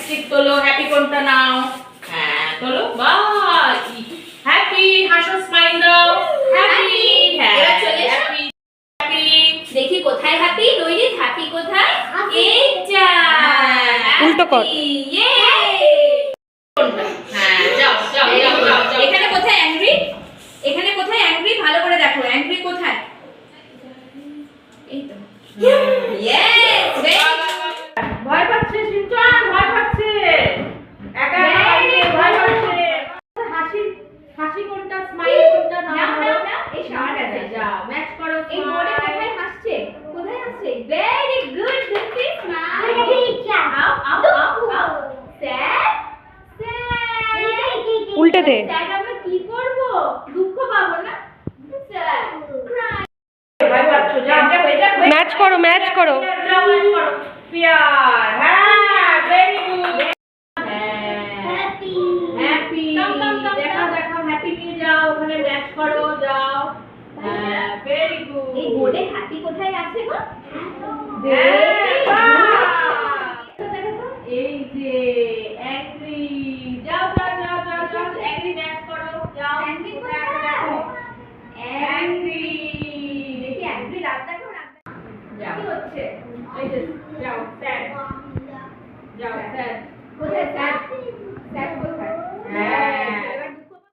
Stick তোলো, happy কোনটা নাও? হ্যাঁ তোলো, বাহ হ্যাপি, হাসো, স্মাইল দাও, হ্যাপি। হ্যাঁ এবার চলে এসো। Happy happy. দেখি কোথায় হ্যাপি, নইরিত হ্যাপি কোথায়? এইটা উল্টো কর। ইয়ে কোনটা? হ্যাঁ যাও যাও যাও যাও যাও। এখানে কোথায় অ্যাংরি? এখানে কোথায় অ্যাংরি? ভালো করে দেখো অ্যাংরি কোথায়? এই তো ইয়েস ভয় পাচ্ছে সিনচান, ভয় পাচ্ছে, একা একা বাড়িতে ভয় পাচ্ছে। হাসি, হাসি কোনটা, স্মাইল কোনটা নাও নাও? নাও নাও এই শার্ট আছে যাও ম্যাচ করো। এই বোর্ডে কোথায় হাসছে? কোথায় হাসছে? ভেরি গুড দিদি স্মাইল আও আও আও আও স্যাড স্যাড উল্টে দে। স্যাড আমরা কি করব? দুঃখ পাবো না স্যাড ক্রাই ভয় পাচ্ছ, যাও যাও হয়ে যাক। ম্যাচ করো, ম্যাচ করো। যাও ম্যাচ করো। পিয়ার, হ্যাঁ ভেরি গুড। হ্যাপি হ্যাপি, কাম কাম কাম দেখাও দেখাও, হ্যাপি নিয়ে যাও, ওখানে ম্যাচ করো, যাও। হ্যাঁ ভেরি গুড। এই বোর্ডে হ্যাপি কোথায় আছে গো? এই যে অ্যাংরি, যাও যাও যাও যাও যাও, অ্যাংরি ম্যাচ করো, যাও। অ্যাংরি কোথায় আছে কোথায়? দেখো। অ্যাংরি, দেখি অ্যাংরি রাত দেখো রাত যাও। কি হচ্ছে? এই যে যাও, স্যাড, যাও স্যাড। কোথায় স্যাড? স্যাড কোথায়?